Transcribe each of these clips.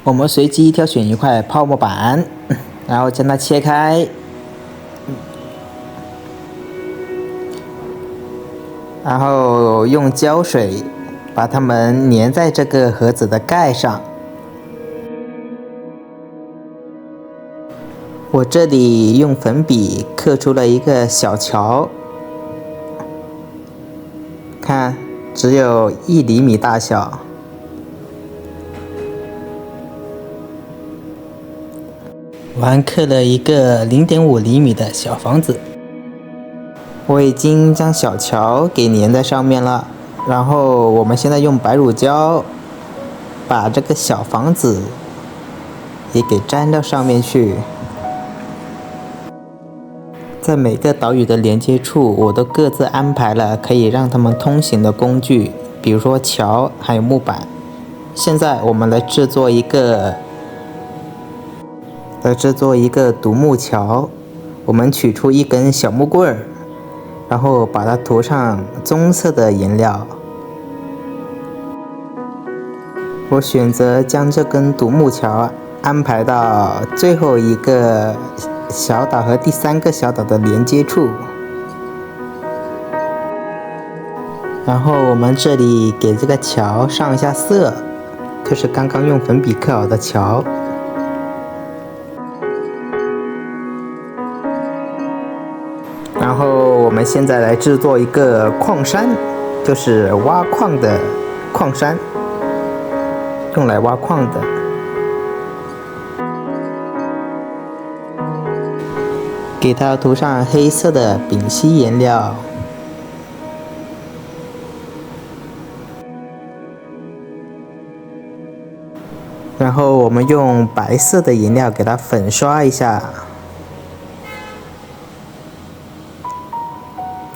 我们随机挑选一块泡沫板，然后将它切开，然后用胶水把它们粘在这个盒子的盖上。我这里用粉笔刻出了一个小桥，看，只有1厘米大小。我还刻了一个0.5厘米的小房子。我已经将小桥给粘在上面了，然后我们现在用白乳胶把这个小房子也给粘到上面去。在每个岛屿的连接处，我都各自安排了可以让他们通行的工具，比如说桥还有木板。现在我们来制作一个独木桥。我们取出一根小木棍儿，然后把它涂上棕色的颜料。我选择将这根独木桥安排到最后一个小岛和第3个小岛的连接处。然后我们这里给这个桥上一下色，就是刚刚用粉笔刻好的桥。然后我们现在来制作一个矿山，就是挖矿的矿山，用来挖矿的。给它涂上黑色的丙烯颜料。然后我们用白色的颜料给它粉刷一下。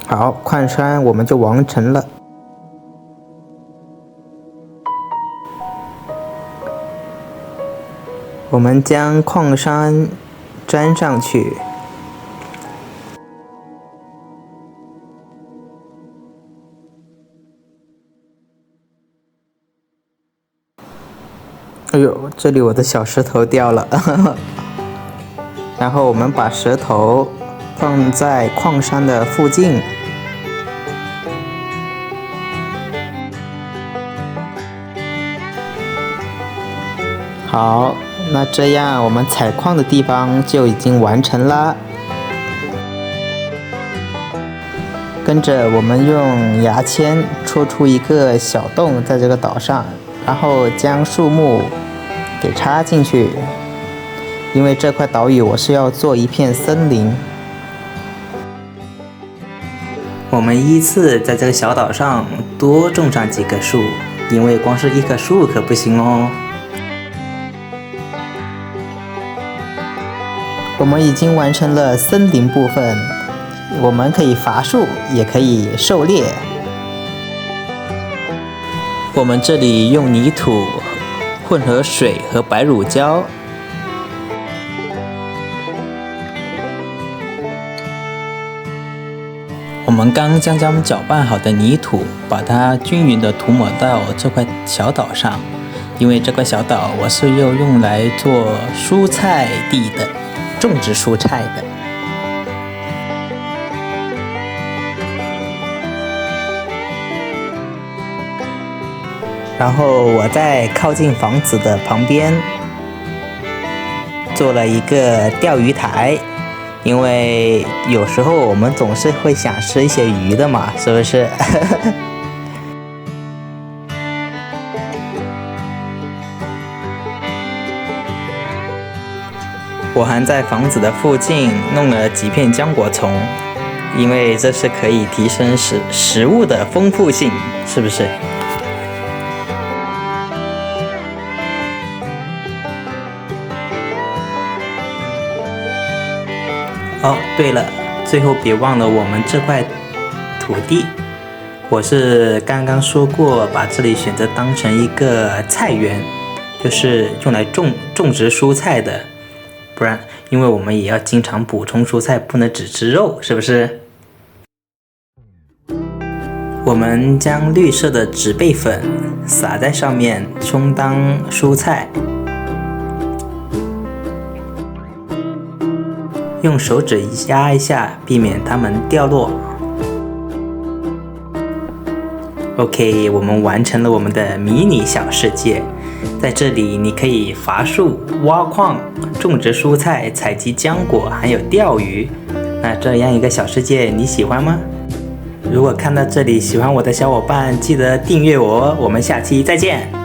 好，矿山我们就完成了。我们将矿山粘上去。哎呦，这里我的小石头掉了。然后我们把石头放在矿山的附近。好，那这样我们采矿的地方就已经完成了。跟着我们用牙签戳出一个小洞在这个岛上，然后将树木给插进去。因为这块岛屿我是要做一片森林。我们依次在这个小岛上多种上几棵树，因为光是一棵树可不行哦。我们已经完成了森林部分，我们可以伐树，也可以狩猎。我们这里用泥土混合水和白乳胶。我们刚将搅拌好的泥土把它均匀地涂抹到这块小岛上，因为这块小岛我是要用来做蔬菜地的，种植蔬菜的。然后我在靠近房子的旁边做了一个钓鱼台，因为有时候我们总是会想吃一些鱼的嘛，是不是？我还在房子的附近弄了几片浆果丛，因为这是可以提升食物的丰富性，是不是？哦，对了，最后别忘了我们这块土地，我是刚刚说过，把这里选择当成一个菜园，就是用来种植蔬菜的。不然，因为我们也要经常补充蔬菜，不能只吃肉，是不是？我们将绿色的植被粉撒在上面，充当蔬菜。用手指压一下，避免它们掉落。OK， 我们完成了我们的迷你小世界。在这里，你可以伐树、挖矿、种植蔬菜、采集浆果，还有钓鱼。那这样一个小世界，你喜欢吗？如果看到这里喜欢我的小伙伴，记得订阅我哦。我们下期再见。